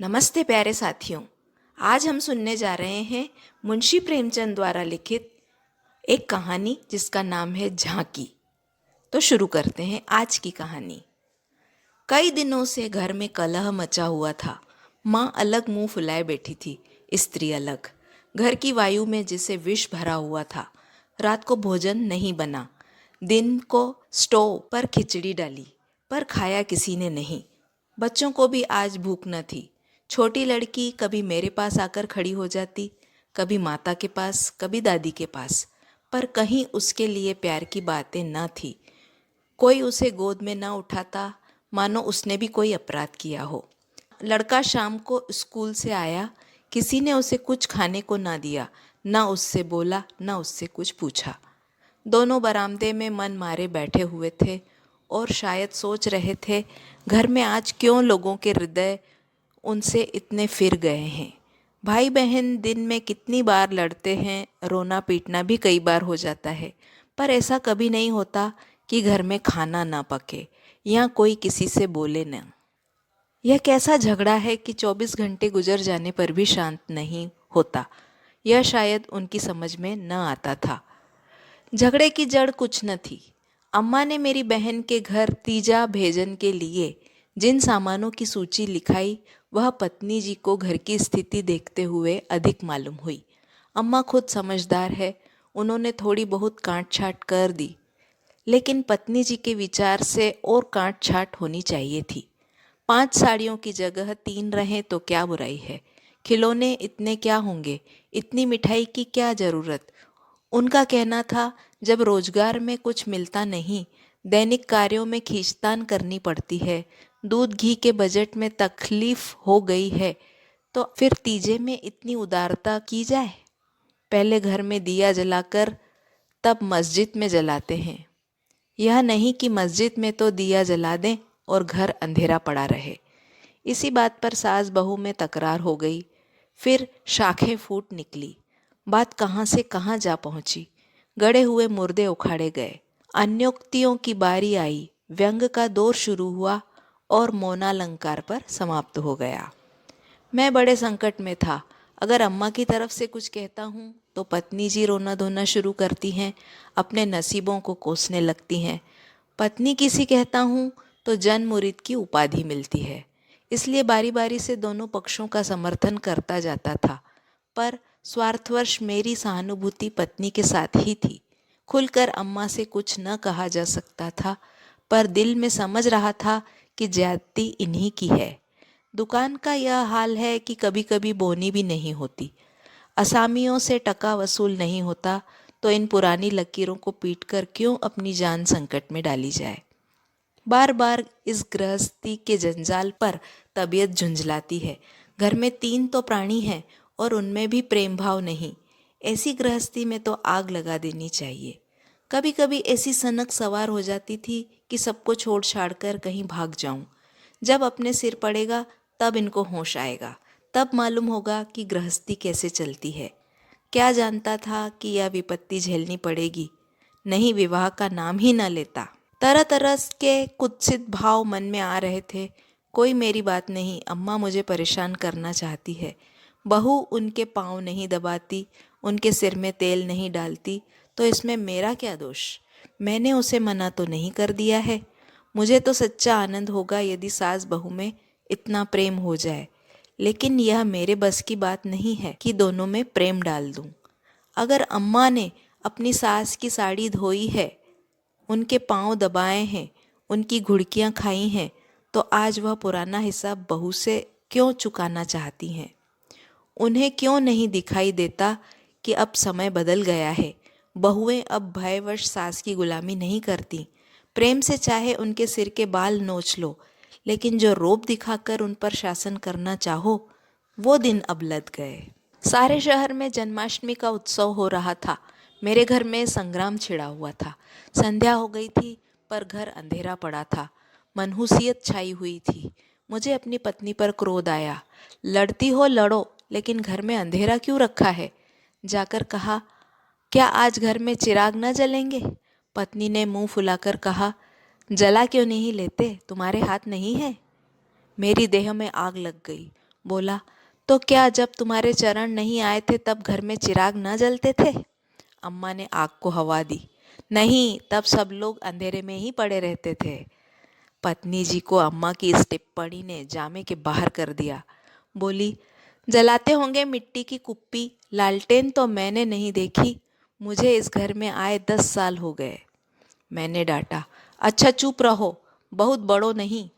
नमस्ते प्यारे साथियों। आज हम सुनने जा रहे हैं मुंशी प्रेमचंद द्वारा लिखित एक कहानी जिसका नाम है झांकी। तो शुरू करते हैं आज की कहानी। कई दिनों से घर में कलह मचा हुआ था। माँ अलग मुंह फुलाए बैठी थी, स्त्री अलग। घर की वायु में जिसे विष भरा हुआ था। रात को भोजन नहीं बना। दिन को स्टोव पर खिचड़ी डाली, पर खाया किसी ने नहीं। बच्चों को भी आज भूख न थी। छोटी लड़की कभी मेरे पास आकर खड़ी हो जाती, कभी माता के पास, कभी दादी के पास, पर कहीं उसके लिए प्यार की बातें न थी। कोई उसे गोद में न उठाता, मानो उसने भी कोई अपराध किया हो। लड़का शाम को स्कूल से आया, किसी ने उसे कुछ खाने को ना दिया, ना उससे बोला, ना उससे कुछ पूछा। दोनों बरामदे में मन मारे बैठे हुए थे और शायद सोच रहे थे, घर में आज क्यों लोगों के हृदय उनसे इतने फिर गए हैं। भाई बहन दिन में कितनी बार लड़ते हैं, रोना पीटना भी कई बार हो जाता है, पर ऐसा कभी नहीं होता कि घर में खाना ना पके या कोई किसी से बोले न। यह कैसा झगड़ा है कि 24 घंटे गुजर जाने पर भी शांत नहीं होता, यह शायद उनकी समझ में न आता था। झगड़े की जड़ कुछ न थी। अम्मा ने मेरी बहन के घर तीजा भेजन के लिए जिन सामानों की सूची लिखाई, वह पत्नी जी को घर की स्थिति देखते हुए अधिक मालूम हुई। अम्मा खुद समझदार है, उन्होंने थोड़ी बहुत काट छाट कर दी, लेकिन पत्नी जी के विचार से और काट छाट होनी चाहिए थी। 5 साड़ियों की जगह 3 रहें तो क्या बुराई है। खिलौने इतने क्या होंगे, इतनी मिठाई की क्या ज़रूरत। उनका कहना था, जब रोजगार में कुछ मिलता नहीं, दैनिक कार्यों में खींचतान करनी पड़ती है, दूध घी के बजट में तकलीफ हो गई है, तो फिर तीजे में इतनी उदारता की जाए। पहले घर में दिया जलाकर तब मस्जिद में जलाते हैं। यह नहीं कि मस्जिद में तो दिया जला दें और घर अंधेरा पड़ा रहे। इसी बात पर सास बहू में तकरार हो गई। फिर शाखें फूट निकली। बात कहाँ से कहाँ जा पहुंची। गड़े हुए मुर्दे उखाड़े गए। अन्योक्तियों की बारी आई। व्यंग का दौर शुरू हुआ और मौनालंकार पर समाप्त हो गया। मैं बड़े संकट में था। अगर अम्मा की तरफ से कुछ कहता हूँ तो पत्नी जी रोना धोना शुरू करती हैं, अपने नसीबों को कोसने लगती हैं। पत्नी किसी कहता हूँ तो जन मुरीद की उपाधि मिलती है। इसलिए बारी बारी से दोनों पक्षों का समर्थन करता जाता था, पर स्वार्थवश मेरी सहानुभूति पत्नी के साथ ही थी। खुलकर अम्मा से कुछ न कहा जा सकता था, पर दिल में समझ रहा था कि ज्यादती इन्हीं की है। दुकान का यह हाल है कि कभी कभी बोनी भी नहीं होती। असामियों से टका वसूल नहीं होता, तो इन पुरानी लकीरों को पीटकर क्यों अपनी जान संकट में डाली जाए। बार बार इस गृहस्थी के जंजाल पर तबीयत झुंझलाती है। घर में 3 तो प्राणी हैं और उनमें भी प्रेम भाव नहीं। ऐसी गृहस्थी में तो आग लगा देनी चाहिए। कभी कभी ऐसी सनक सवार हो जाती थी कि सबको छोड़ छाड़ कर कहीं भाग जाऊं। जब अपने सिर पड़ेगा तब इनको होश आएगा, तब मालूम होगा कि गृहस्थी कैसे चलती है। क्या जानता था कि यह विपत्ति झेलनी पड़ेगी। नहीं, विवाह का नाम ही न लेता। तरह तरह के कुत्सित भाव मन में आ रहे थे। कोई मेरी बात नहीं, अम्मा मुझे परेशान करना चाहती है। बहू उनके पाँव नहीं दबाती, उनके सिर में तेल नहीं डालती, तो इसमें मेरा क्या दोष। मैंने उसे मना तो नहीं कर दिया है। मुझे तो सच्चा आनंद होगा यदि सास बहू में इतना प्रेम हो जाए, लेकिन यह मेरे बस की बात नहीं है कि दोनों में प्रेम डाल दूं। अगर अम्मा ने अपनी सास की साड़ी धोई है, उनके पाँव दबाए हैं, उनकी घुड़कियाँ खाई हैं, तो आज वह पुराना हिसाब बहू से क्यों चुकाना चाहती हैं। उन्हें क्यों नहीं दिखाई देता कि अब समय बदल गया है। बहुएं अब भयवश सास की गुलामी नहीं करती। प्रेम से चाहे उनके सिर के बाल नोच लो, लेकिन जो रोब दिखाकर उन पर शासन करना चाहो, वो दिन अब लद गए। सारे शहर में जन्माष्टमी का उत्सव हो रहा था। मेरे घर में संग्राम छिड़ा हुआ था। संध्या हो गई थी, पर घर अंधेरा पड़ा था। मनहूसियत छाई हुई थी। मुझे अपनी पत्नी पर क्रोध आया। लड़ती हो लड़ो, लेकिन घर में अंधेरा क्यों रखा है। जाकर कहा, क्या आज घर में चिराग न जलेंगे। पत्नी ने मुंह फुलाकर कहा, जला क्यों नहीं लेते, तुम्हारे हाथ नहीं है। मेरी देह में आग लग गई। बोला, तो क्या जब तुम्हारे चरण नहीं आए थे तब घर में चिराग न जलते थे? अम्मा ने आग को हवा दी। नहीं, तब सब लोग अंधेरे में ही पड़े रहते थे। पत्नी जी को अम्मा की इस टिप्पणी ने जामे के बाहर कर दिया। बोली, जलाते होंगे मिट्टी की कुप्पी, लालटेन तो मैंने नहीं देखी। मुझे इस घर में आए 10 साल हो गए। मैंने डांटा, अच्छा चुप रहो, बहुत बड़ो नहीं।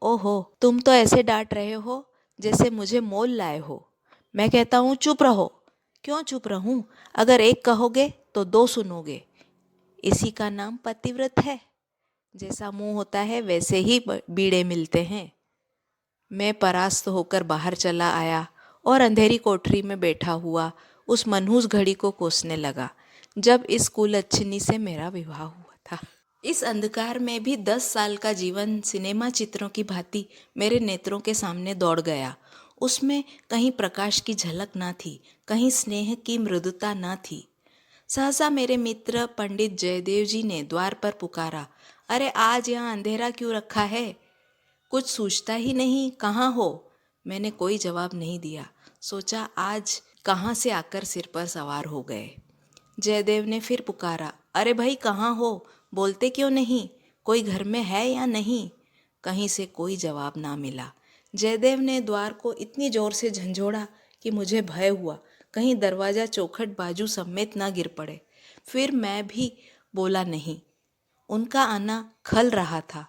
ओहो, तुम तो ऐसे डांट रहे हो जैसे मुझे मोल लाए हो। मैं कहता हूँ चुप रहो। क्यों चुप रहूं? अगर एक कहोगे तो दो सुनोगे। इसी का नाम पतिव्रत है। जैसा मुंह होता है वैसे ही बीड़े मिलते हैं। मैं परास्त होकर बाहर चला आया और अंधेरी कोठरी में बैठा हुआ उस मनहूस घड़ी को कोसने लगा जब इस कुलच्छनी से मेरा विवाह हुआ था। इस अंधकार में भी 10 साल का जीवन सिनेमा चित्रों की भांति मेरे नेत्रों के सामने दौड़ गया। उसमें कहीं प्रकाश की झलक ना थी, कहीं स्नेह की मृदुता ना थी। सहसा मेरे मित्र पंडित जयदेव जी ने द्वार पर पुकारा, अरे आज यहाँ अंधेरा क्यों रखा है? कुछ सूझता ही नहीं, कहाँ हो? मैंने कोई जवाब नहीं दिया। सोचा आज कहाँ से आकर सिर पर सवार हो गए। जयदेव ने फिर पुकारा, अरे भाई कहाँ हो? बोलते क्यों नहीं? कोई घर में है या नहीं? कहीं से कोई जवाब ना मिला। जयदेव ने द्वार को इतनी जोर से झंझोड़ा कि मुझे भय हुआ कहीं दरवाज़ा चौखट बाजू समेत ना गिर पड़े। फिर मैं भी बोला नहीं। उनका आना खल रहा था।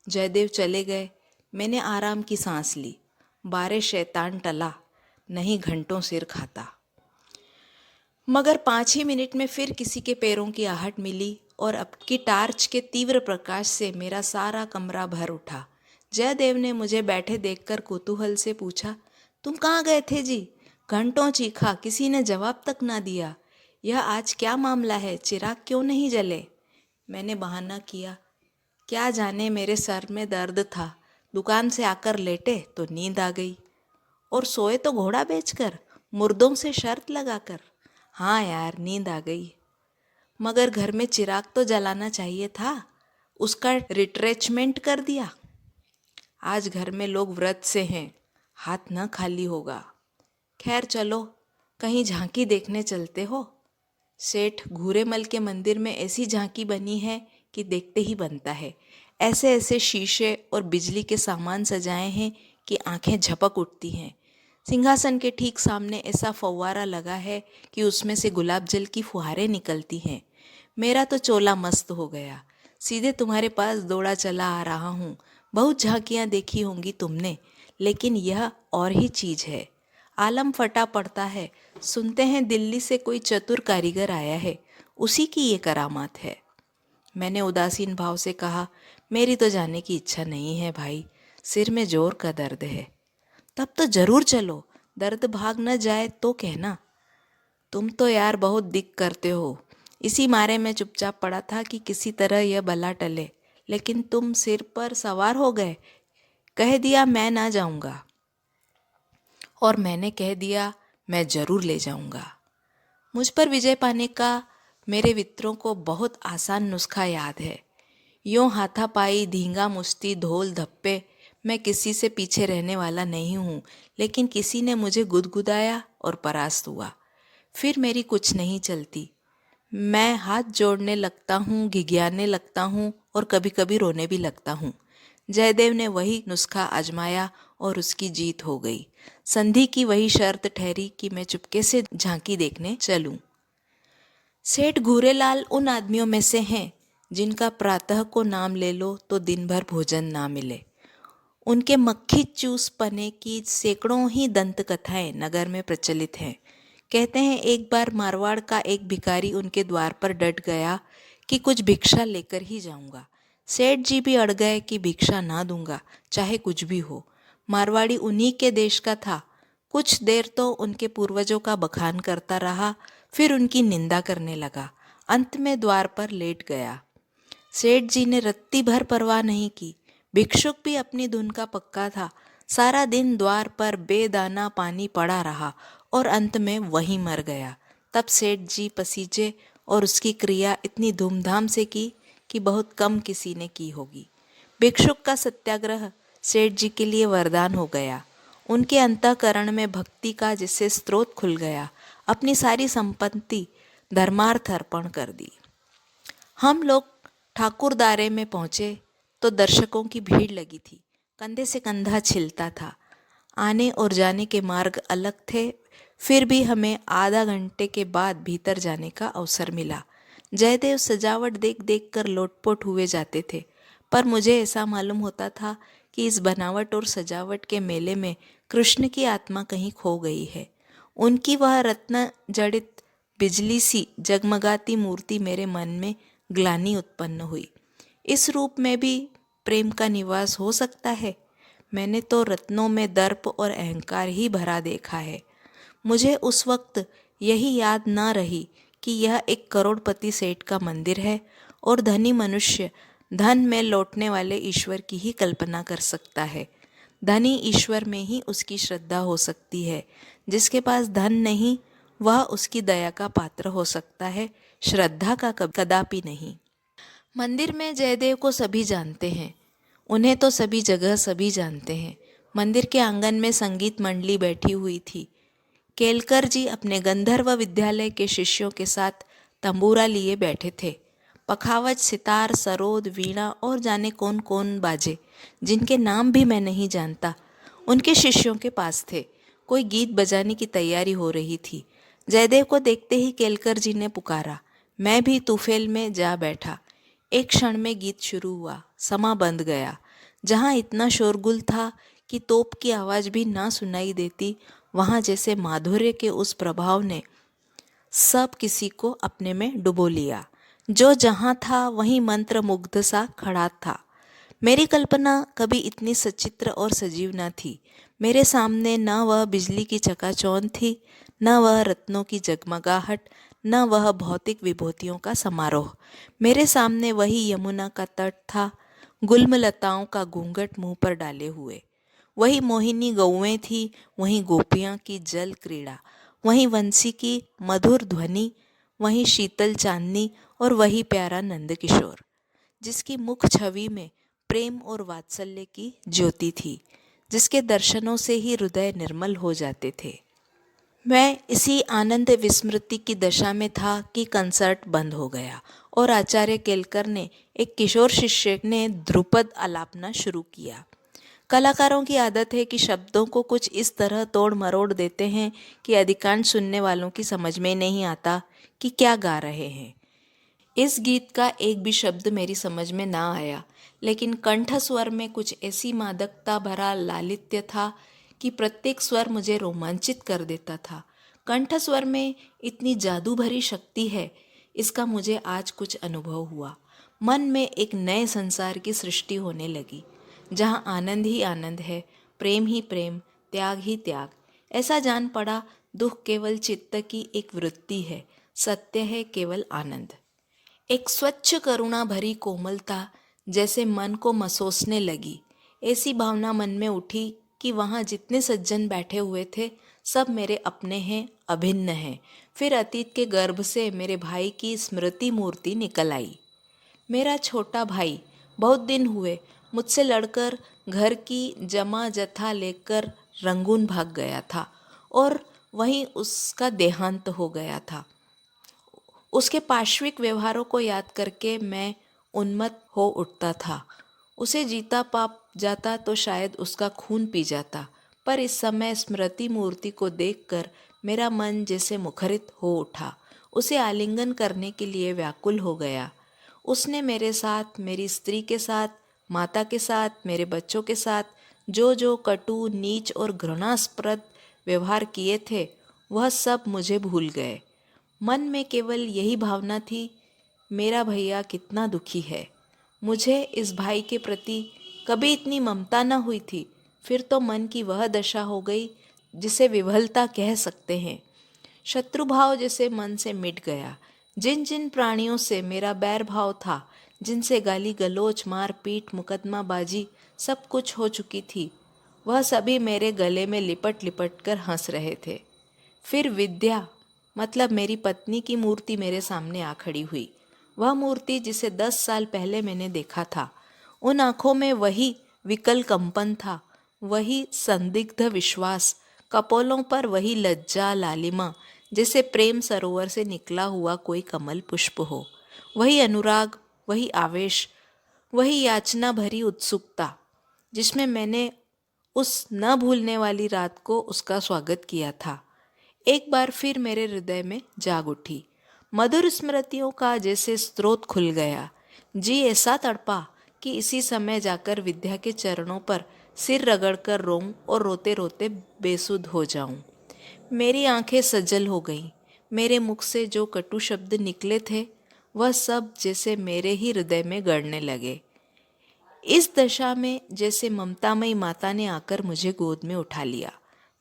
जयदेव चले गए। मैंने आराम की सांस ली। बारे शैतान टला, नहीं घंटों सिर खाता। मगर 5 ही मिनट में फिर किसी के पैरों की आहट मिली और अब की टार्च के तीव्र प्रकाश से मेरा सारा कमरा भर उठा। जयदेव ने मुझे बैठे देखकर कुतूहल से पूछा, तुम कहाँ गए थे जी? घंटों चीखा, किसी ने जवाब तक ना दिया। यह आज क्या मामला है? चिराग क्यों नहीं जले? मैंने बहाना किया, क्या जाने मेरे सर में दर्द था। दुकान से आकर लेटे तो नींद आ गई। और सोए तो घोड़ा बेचकर, मुर्दों से शर्त लगाकर। हाँ यार, नींद आ गई। मगर घर में चिराग तो जलाना चाहिए था, उसका रिट्रेचमेंट कर दिया। आज घर में लोग व्रत से हैं, हाथ न खाली होगा। खैर चलो, कहीं झांकी देखने चलते हो। सेठ घूरेमल के मंदिर में ऐसी झांकी बनी है कि देखते ही बनता है। ऐसे ऐसे शीशे और बिजली के सामान सजाए हैं कि आंखें झपक उठती हैं। सिंहासन के ठीक सामने ऐसा फव्वारा लगा है कि उसमें से गुलाब जल की फुहारें निकलती हैं। मेरा तो चोला मस्त हो गया। सीधे तुम्हारे पास दौड़ा चला आ रहा हूँ। बहुत झांकियाँ देखी होंगी तुमने, लेकिन यह और ही चीज़ है। आलम फटा पड़ता है। सुनते हैं दिल्ली से कोई चतुर कारीगर आया है, उसी की ये करामात है। मैंने उदासीन भाव से कहा, मेरी तो जाने की इच्छा नहीं है भाई, सिर में जोर का दर्द है। तब तो जरूर चलो, दर्द भाग न जाए तो कहना। तुम तो यार बहुत दिक करते हो। इसी मारे में चुपचाप पड़ा था कि किसी तरह यह बला टले, लेकिन तुम सिर पर सवार हो गए। कह दिया मैं ना जाऊंगा, और मैंने कह दिया मैं जरूर ले जाऊंगा। मुझ पर विजय पाने का मेरे मित्रों को बहुत आसान नुस्खा याद है। यूँ हाथापाई, धींगा मुश्ती, ढोल धप्पे, मैं किसी से पीछे रहने वाला नहीं हूँ, लेकिन किसी ने मुझे गुदगुदाया और परास्त हुआ। फिर मेरी कुछ नहीं चलती। मैं हाथ जोड़ने लगता हूँ, घिघियाने लगता हूँ और कभी कभी रोने भी लगता हूँ। जयदेव ने वही नुस्खा आजमाया और उसकी जीत हो गई। संधि की वही शर्त ठहरी कि मैं चुपके से झांकी देखने चलूं। सेठ घूरेलाल उन आदमियों में से हैं जिनका प्रातः को नाम ले लो तो दिन भर भोजन ना मिले। उनके मक्खी चूस पने की सैकड़ों ही दंत कथाएं नगर में प्रचलित हैं। कहते हैं एक बार मारवाड़ का एक भिखारी उनके द्वार पर डट गया कि कुछ भिक्षा लेकर ही जाऊंगा। सेठ जी भी अड़ गए कि भिक्षा ना दूंगा, चाहे कुछ भी हो। मारवाड़ी उन्हीं के देश का था। कुछ देर तो उनके पूर्वजों का बखान करता रहा, फिर उनकी निंदा करने लगा। अंत में द्वार पर लेट गया। सेठ जी ने रत्ती भर परवाह नहीं की। भिक्षुक भी अपनी धुन का पक्का था। सारा दिन द्वार पर बेदाना पानी पड़ा रहा और अंत में वहीं मर गया। तब सेठ जी पसीजे और उसकी क्रिया इतनी धूमधाम से की कि बहुत कम किसी ने की होगी। भिक्षुक का सत्याग्रह सेठ जी के लिए वरदान हो गया। उनके अंतःकरण में भक्ति का जिससे स्रोत खुल गया, अपनी सारी संपत्ति धर्मार्थ अर्पण कर दी। हम लोग ठाकुरद्वारे में पहुँचे तो दर्शकों की भीड़ लगी थी। कंधे से कंधा छिलता था। आने और जाने के मार्ग अलग थे, फिर भी हमें आधा घंटे के बाद भीतर जाने का अवसर मिला। जयदेव सजावट देख देख कर लोटपोट हुए जाते थे, पर मुझे ऐसा मालूम होता था कि इस बनावट और सजावट के मेले में कृष्ण की आत्मा कहीं खो गई है। उनकी वह रत्न जड़ित बिजली सी जगमगाती मूर्ति मेरे मन में ग्लानि उत्पन्न हुई। इस रूप में भी प्रेम का निवास हो सकता है? मैंने तो रत्नों में दर्प और अहंकार ही भरा देखा है। मुझे उस वक्त यही याद ना रही कि यह एक करोड़पति सेठ का मंदिर है और धनी मनुष्य धन में लौटने वाले ईश्वर की ही कल्पना कर सकता है। धनी ईश्वर में ही उसकी श्रद्धा हो सकती है। जिसके पास धन नहीं, वह उसकी दया का पात्र हो सकता है, श्रद्धा का कदापि नहीं। मंदिर में जयदेव को सभी जानते हैं, उन्हें तो सभी जगह सभी जानते हैं। मंदिर के आंगन में संगीत मंडली बैठी हुई थी। केलकर जी अपने गंधर्व विद्यालय के शिष्यों के साथ तंबूरा लिए बैठे थे। पखावज, सितार, सरोद, वीणा और जाने कौन कौन बाजे, जिनके नाम भी मैं नहीं जानता, उनके शिष्यों के पास थे। कोई गीत बजाने की तैयारी हो रही थी। जयदेव को देखते ही केलकर जी ने पुकारा। मैं भी तूफेल में जा बैठा। एक क्षण में गीत शुरू हुआ, समा बंध गया। जहाँ इतना शोरगुल था कि तोप की आवाज़ भी ना सुनाई देती, वहाँ जैसे माधुर्य के उस प्रभाव ने सब किसी को अपने में डुबो लिया। जो जहाँ था वहीं मंत्र मुग्ध सा खड़ा था। मेरी कल्पना कभी इतनी सचित्र और सजीव न थी। मेरे सामने न वह बिजली की चकाचौंध थी, न वह रत्नों की जगमगाहट, न वह भौतिक विभूतियों का समारोह। मेरे सामने वही यमुना का तट था, गुल्मलताओं का घूंघट मुंह पर डाले हुए। वही मोहिनी गौएं थी, वही गोपियाँ की जल क्रीड़ा, वही वंशी की मधुर ध्वनि, वही शीतल चांदनी और वही प्यारा नंदकिशोर, जिसकी मुख छवि में प्रेम और वात्सल्य की ज्योति थी, जिसके दर्शनों से ही हृदय निर्मल हो जाते थे। मैं इसी आनंद विस्मृति की दशा में था कि कंसर्ट बंद हो गया और आचार्य केलकर ने एक किशोर शिष्य ने ध्रुपद आलापना शुरू किया। कलाकारों की आदत है कि शब्दों को कुछ इस तरह तोड़ मरोड़ देते हैं कि अधिकांश सुनने वालों की समझ में नहीं आता कि क्या गा रहे हैं। इस गीत का एक भी शब्द मेरी समझ में ना आया, लेकिन कंठ स्वर में कुछ ऐसी मादकता भरा लालित्य था कि प्रत्येक स्वर मुझे रोमांचित कर देता था। कंठ स्वर में इतनी जादू भरी शक्ति है, इसका मुझे आज कुछ अनुभव हुआ। मन में एक नए संसार की सृष्टि होने लगी, जहाँ आनंद ही आनंद है, प्रेम ही प्रेम, त्याग ही त्याग। ऐसा जान पड़ा, दुख केवल चित्त की एक वृत्ति है, सत्य है केवल आनंद। एक स्वच्छ करुणा भरी कोमलता जैसे मन को मसोसने लगी। ऐसी भावना मन में उठी कि वहाँ जितने सज्जन बैठे हुए थे, सब मेरे अपने हैं, अभिन्न हैं। फिर अतीत के गर्भ से मेरे भाई की स्मृति मूर्ति निकल आई। मेरा छोटा भाई बहुत दिन हुए मुझसे लड़कर घर की जमा जथा लेकर रंगून भाग गया था और वहीं उसका देहांत हो गया था। उसके पाश्विक व्यवहारों को याद करके मैं उन्मत्त हो उठता था। उसे जीता पाप जाता तो शायद उसका खून पी जाता, पर इस समय स्मृति मूर्ति को देखकर मेरा मन जैसे मुखरित हो उठा। उसे आलिंगन करने के लिए व्याकुल हो गया। उसने मेरे साथ, मेरी स्त्री के साथ, माता के साथ, मेरे बच्चों के साथ जो जो कटु, नीच और घृणास्पद व्यवहार किए थे, वह सब मुझे भूल गए। मन में केवल यही भावना थी, मेरा भैया कितना दुखी है। मुझे इस भाई के प्रति कभी इतनी ममता न हुई थी। फिर तो मन की वह दशा हो गई जिसे विवलता कह सकते हैं। शत्रुभाव जैसे मन से मिट गया। जिन जिन प्राणियों से मेरा बैर भाव था, जिनसे गाली गलोच, मार पीट, मुकदमाबाजी सब कुछ हो चुकी थी, वह सभी मेरे गले में लिपट लिपट कर हंस रहे थे। फिर विद्या मतलब मेरी पत्नी की मूर्ति मेरे सामने आ खड़ी हुई। वह मूर्ति जिसे 10 साल पहले मैंने देखा था। उन आँखों में वही विकल कंपन था, वही संदिग्ध विश्वास, कपोलों पर वही लज्जा लालिमा, जैसे प्रेम सरोवर से निकला हुआ कोई कमल पुष्प हो। वही अनुराग, वही आवेश, वही याचना भरी उत्सुकता, जिसमें मैंने उस न भूलने वाली रात को उसका स्वागत किया था, एक बार फिर मेरे हृदय में जाग उठी। मधुर स्मृतियों का जैसे स्रोत खुल गया। जी ऐसा तड़पा कि इसी समय जाकर विद्या के चरणों पर सिर रगड़कर रोऊं और रोते रोते बेसुध हो जाऊं। मेरी आंखें सजल हो गईं। मेरे मुख से जो कटु शब्द निकले थे वह सब जैसे मेरे ही हृदय में गड़ने लगे। इस दशा में जैसे ममतामयी माता ने आकर मुझे गोद में उठा लिया।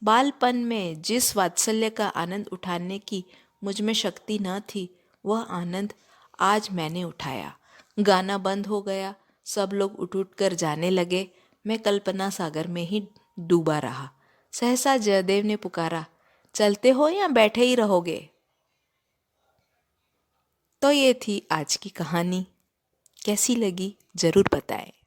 बालपन में जिस वात्सल्य का आनंद उठाने की मुझ में शक्ति न थी, वह आनंद आज मैंने उठाया। गाना बंद हो गया, सब लोग उठ उठ कर जाने लगे। मैं कल्पना सागर में ही डूबा रहा। सहसा जयदेव ने पुकारा, चलते हो या बैठे ही रहोगे? तो ये थी आज की कहानी। कैसी लगी ज़रूर बताएं।